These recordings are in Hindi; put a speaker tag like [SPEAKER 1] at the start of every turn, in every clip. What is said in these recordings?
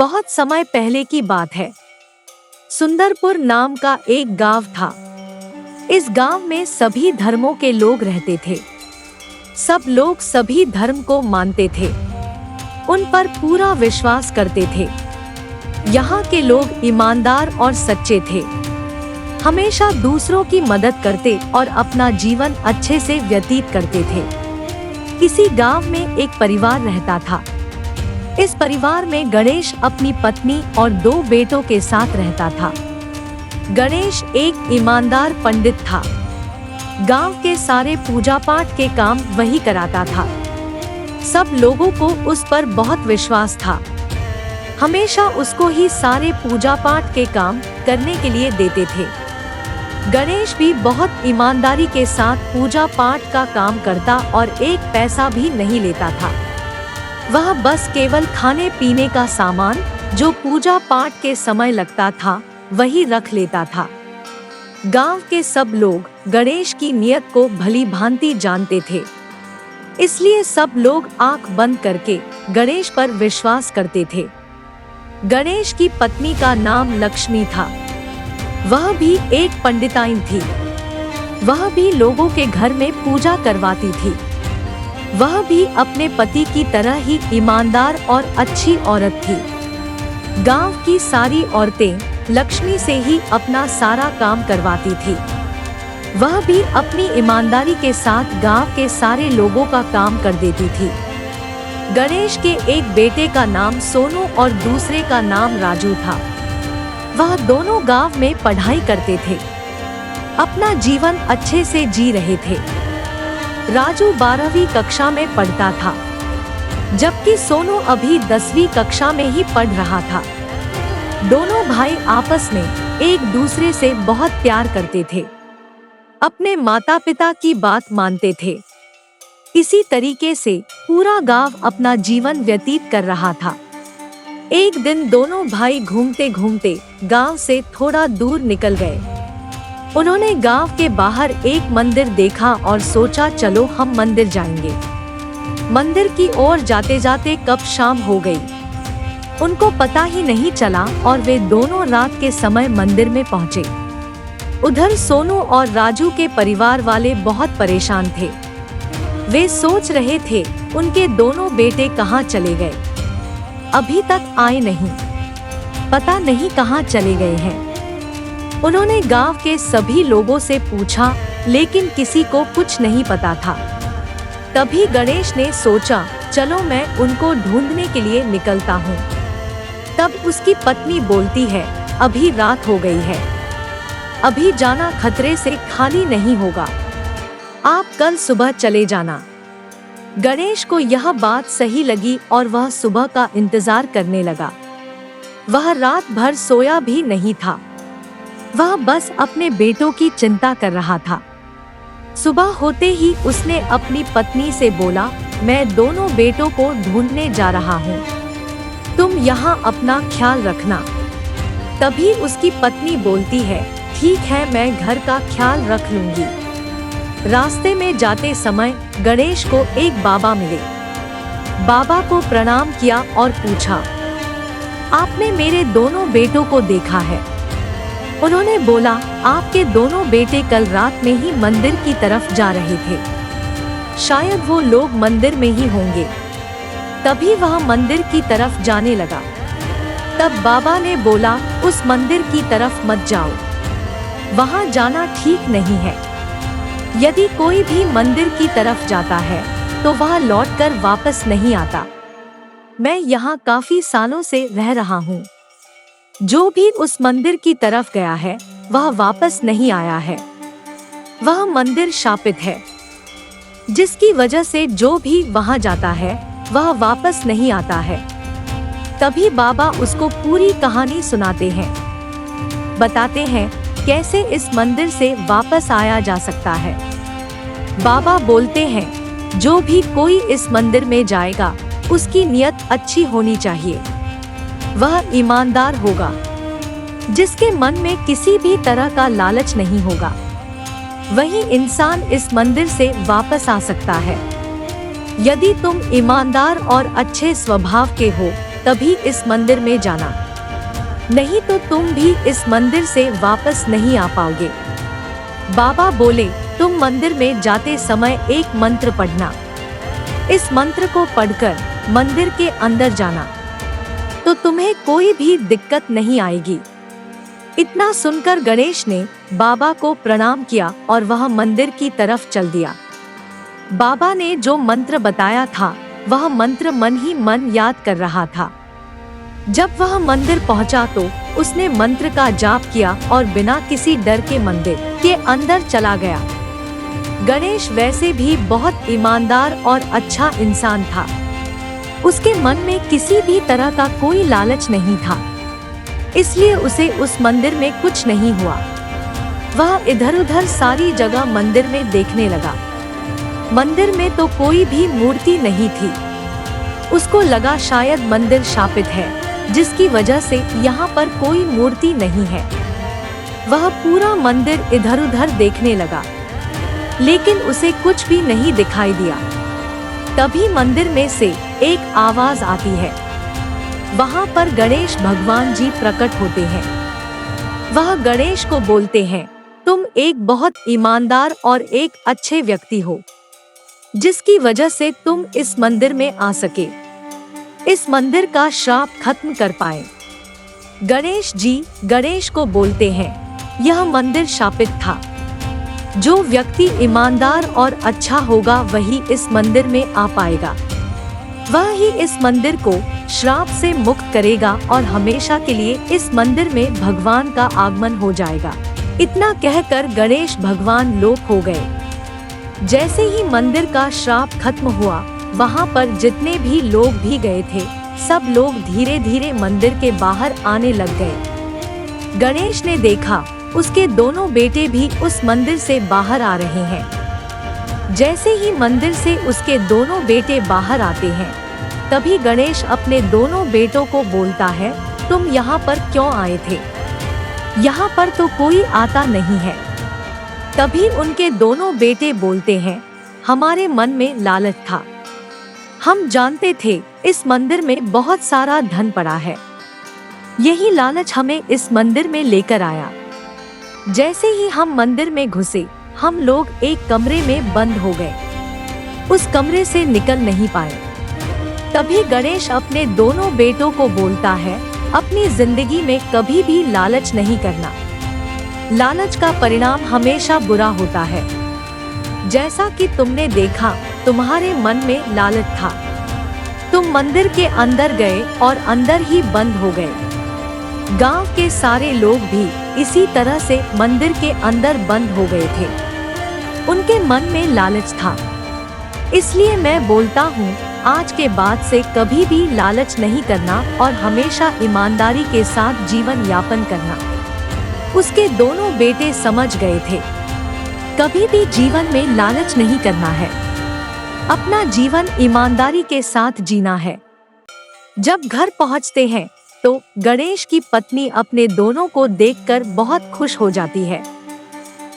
[SPEAKER 1] बहुत समय पहले की बात है। सुंदरपुर नाम का एक गांव था। इस गांव में सभी धर्मों के लोग रहते थे। सब लोग सभी धर्म को मानते थे, उन पर पूरा विश्वास करते थे। यहाँ के लोग ईमानदार और सच्चे थे, हमेशा दूसरों की मदद करते और अपना जीवन अच्छे से व्यतीत करते थे। इसी गांव में एक परिवार रहता था। इस परिवार में गणेश अपनी पत्नी और 2 बेटों के साथ रहता था। गणेश एक ईमानदार पंडित था। गांव के सारे पूजा पाठ के काम वही कराता था। सब लोगों को उस पर बहुत विश्वास था। हमेशा उसको ही सारे पूजा पाठ के काम करने के लिए देते थे। गणेश भी बहुत ईमानदारी के साथ पूजा पाठ का काम करता और एक पैसा भी नहीं लेता था। वह बस केवल खाने पीने का सामान जो पूजा पाठ के समय लगता था वही रख लेता था। गांव के सब लोग गणेश की नियत को भली भांति जानते थे, इसलिए सब लोग आंख बंद करके गणेश पर विश्वास करते थे। गणेश की पत्नी का नाम लक्ष्मी था। वह भी एक पंडिताइन थी। वह भी लोगों के घर में पूजा करवाती थी। वह भी अपने पति की तरह ही ईमानदार और अच्छी औरत थी। गांव की सारी औरतें लक्ष्मी से ही अपना सारा काम करवाती थी। वह भी अपनी ईमानदारी के साथ गांव के सारे लोगों का काम कर देती थी। गणेश के एक बेटे का नाम सोनू और दूसरे का नाम राजू था। वह दोनों गांव में पढ़ाई करते थे, अपना जीवन अच्छे से जी रहे थे। राजू 12वीं कक्षा में पढ़ता था, जबकि सोनू अभी 10वीं कक्षा में ही पढ़ रहा था। दोनों भाई आपस में एक दूसरे से बहुत प्यार करते थे, अपने माता पिता की बात मानते थे। इसी तरीके से पूरा गांव अपना जीवन व्यतीत कर रहा था। एक दिन दोनों भाई घूमते घूमते गांव से थोड़ा दूर निकल गए। उन्होंने गांव के बाहर एक मंदिर देखा और सोचा चलो हम मंदिर जाएंगे। मंदिर की ओर जाते जाते कब शाम हो गई, उनको पता ही नहीं चला और वे दोनों रात के समय मंदिर में पहुंचे। उधर सोनू और राजू के परिवार वाले बहुत परेशान थे। वे सोच रहे थे उनके दोनों बेटे कहाँ चले गए, अभी तक आए नहीं, पता नहीं कहाँ चले गए हैं। उन्होंने गांव के सभी लोगों से पूछा, लेकिन किसी को कुछ नहीं पता था। तभी गणेश ने सोचा चलो मैं उनको ढूंढने के लिए निकलता हूँ। तब उसकी पत्नी बोलती है अभी रात हो गई है, अभी जाना खतरे से खाली नहीं होगा, आप कल सुबह चले जाना। गणेश को यह बात सही लगी और वह सुबह का इंतजार करने लगा। वह रात भर सोया भी नहीं था, वह बस अपने बेटों की चिंता कर रहा था। सुबह होते ही उसने अपनी पत्नी से बोला मैं दोनों बेटों को ढूंढने जा रहा हूँ, तुम यहाँ अपना ख्याल रखना। तभी उसकी पत्नी बोलती है ठीक है मैं घर का ख्याल रख लूंगी। रास्ते में जाते समय गणेश को एक बाबा मिले। बाबा को प्रणाम किया और पूछा आपने मेरे दोनों बेटों को देखा है? उन्होंने बोला आपके दोनों बेटे कल रात में ही मंदिर की तरफ जा रहे थे, शायद वो लोग मंदिर में ही होंगे। तभी वह मंदिर की तरफ जाने लगा। तब बाबा ने बोला उस मंदिर की तरफ मत जाओ, वहां जाना ठीक नहीं है। यदि कोई भी मंदिर की तरफ जाता है तो वह लौटकर वापस नहीं आता। मैं यहाँ काफी सालों से रह रहा हूँ, जो भी उस मंदिर की तरफ गया है वह वापस नहीं आया है। वह मंदिर शापित है, जिसकी वजह से जो भी वहां जाता है वह वापस नहीं आता है। तभी बाबा उसको पूरी कहानी सुनाते हैं, बताते हैं कैसे इस मंदिर से वापस आया जा सकता है। बाबा बोलते हैं जो भी कोई इस मंदिर में जाएगा उसकी नियत अच्छी होनी चाहिए, वह ईमानदार होगा, जिसके मन में किसी भी तरह का लालच नहीं होगा, वही इंसान इस मंदिर से वापस आ सकता है। यदि तुम ईमानदार और अच्छे स्वभाव के हो तभी इस मंदिर में जाना, नहीं तो तुम भी इस मंदिर से वापस नहीं आ पाओगे। बाबा बोले, तुम मंदिर में जाते समय एक मंत्र पढ़ना। इस मंत्र को पढ़कर मंदिर के अंदर जाना तो तुम्हें कोई भी दिक्कत नहीं आएगी। इतना सुनकर गणेश ने बाबा को प्रणाम किया और वह मंदिर की तरफ चल दिया। बाबा ने जो मंत्र बताया था वह मंत्र मन ही मन याद कर रहा था। जब वह मंदिर पहुंचा तो उसने मंत्र का जाप किया और बिना किसी डर के मंदिर के अंदर चला गया। गणेश वैसे भी बहुत ईमानदार और अच्छा इंसान था। उसके मन में किसी भी तरह का कोई लालच नहीं था, इसलिए उसे उस मंदिर में कुछ नहीं हुआ। वह इधर-उधर सारी जगह मंदिर में देखने लगा। मंदिर में तो कोई भी मूर्ति नहीं थी। उसको लगा शायद मंदिर शापित है, जिसकी वजह से यहाँ पर कोई मूर्ति नहीं है। वह पूरा मंदिर इधर-उधर देखने लगा, लेकिन उसे कुछ भी नहीं दिखाई दिया। तभी मंदिर में से एक आवाज आती है। वहाँ पर गणेश भगवान जी प्रकट होते हैं। वह गणेश को बोलते हैं, तुम एक बहुत ईमानदार और एक अच्छे व्यक्ति हो, जिसकी वजह से तुम इस मंदिर में आ सके, इस मंदिर का श्राप खत्म कर पाए। गणेश जी गणेश को बोलते हैं, यह मंदिर शापित था। जो व्यक्ति ईमानदार और अच्छा होगा वही इस मंदिर में आ पाएगा। वह ही इस मंदिर को श्राप से मुक्त करेगा और हमेशा के लिए इस मंदिर में भगवान का आगमन हो जाएगा। इतना कहकर गणेश भगवान लोप हो गए। जैसे ही मंदिर का श्राप खत्म हुआ, वहाँ पर जितने भी लोग भी गए थे, सब लोग धीरे धीरे मंदिर के बाहर आने लग गए। गणेश ने देखा उसके दोनों बेटे भी उस मंदिर से बाहर आ रहे हैं। जैसे ही मंदिर से उसके दोनों बेटे बाहर आते हैं, तभी गणेश अपने दोनों बेटों को बोलता है, तुम यहाँ पर क्यों आए थे? यहाँ पर तो कोई आता नहीं है। तभी उनके दोनों बेटे बोलते हैं, हमारे मन में लालच था। हम जानते थे इस मंदिर में बहुत सारा धन पड़ा है। यही लालच हमें इस मंदिर में लेकर आया। जैसे ही हम मंदिर में घुसे, हम लोग एक कमरे में बंद हो गए। उस कमरे से निकल नहीं पाए। तभी गणेश अपने दोनों बेटों को बोलता है, अपनी जिंदगी में कभी भी लालच नहीं करना। लालच का परिणाम हमेशा बुरा होता है। जैसा कि तुमने देखा, तुम्हारे मन में लालच था। तुम मंदिर के अंदर गए और अंदर ही बंद हो गए। गांव के सारे लोग भी इसी तरह से मंदिर के अंदर बंद हो गए थे। उनके मन में लालच था। इसलिए मैं बोलता हूँ, आज के बाद से कभी भी लालच नहीं करना और हमेशा ईमानदारी के साथ जीवन यापन करना। उसके दोनों बेटे समझ गए थे, कभी भी जीवन में लालच नहीं करना है। अपना जीवन ईमानदारी के साथ जीना है। जब घर पहुँचते हैं तो गणेश की पत्नी अपने दोनों को देखकर बहुत खुश हो जाती है।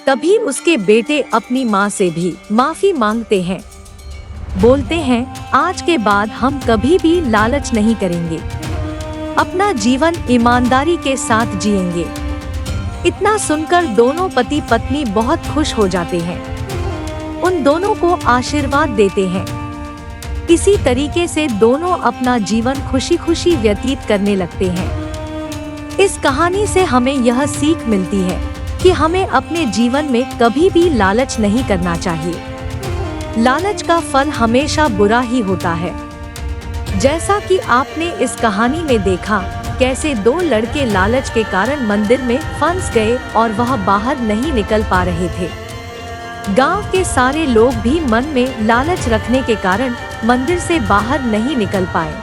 [SPEAKER 1] तभी उसके बेटे अपनी माँ से भी माफी मांगते हैं। बोलते हैं, आज के बाद हम कभी भी लालच नहीं करेंगे। अपना जीवन ईमानदारी के साथ जिएंगे। इतना सुनकर दोनों पति पत्नी बहुत खुश हो जाते हैं। उन दोनों को आशीर्वाद देते हैं। इसी तरीके से दोनों अपना जीवन खुशी खुशी व्यतीत करने लगते हैं। इस कहानी से हमें यह सीख मिलती है कि हमें अपने जीवन में कभी भी लालच नहीं करना चाहिए। लालच का फल हमेशा बुरा ही होता है। जैसा कि आपने इस कहानी में देखा, कैसे दो लड़के लालच के कारण मंदिर में फंस गए और वह बाहर नहीं निकल पा रहे थे। गांव के सारे लोग भी मन में लालच रखने के कारण मंदिर से बाहर नहीं निकल पाए।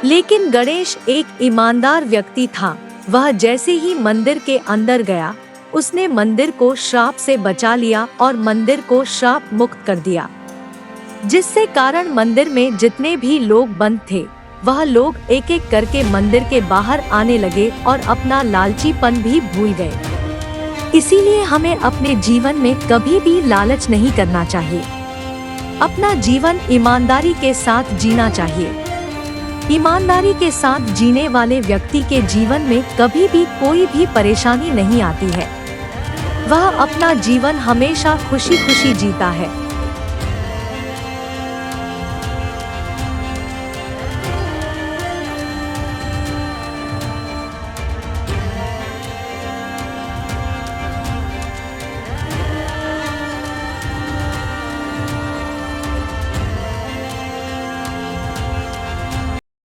[SPEAKER 1] लेकिन गणेश एक ईमानदार व्यक्ति था। वह जैसे ही मंदिर के अंदर गया, उसने मंदिर को श्राप से बचा लिया और मंदिर को श्राप मुक्त कर दिया, जिससे कारण मंदिर में जितने भी लोग बंद थे, वह लोग एक एक करके मंदिर के बाहर आने लगे और अपना लालचीपन भी भूल गए। इसीलिए हमें अपने जीवन में कभी भी लालच नहीं करना चाहिए। अपना जीवन ईमानदारी के साथ जीना चाहिए। ईमानदारी के साथ जीने वाले व्यक्ति के जीवन में कभी भी कोई भी परेशानी नहीं आती है। वह अपना जीवन हमेशा खुशी खुशी जीता है।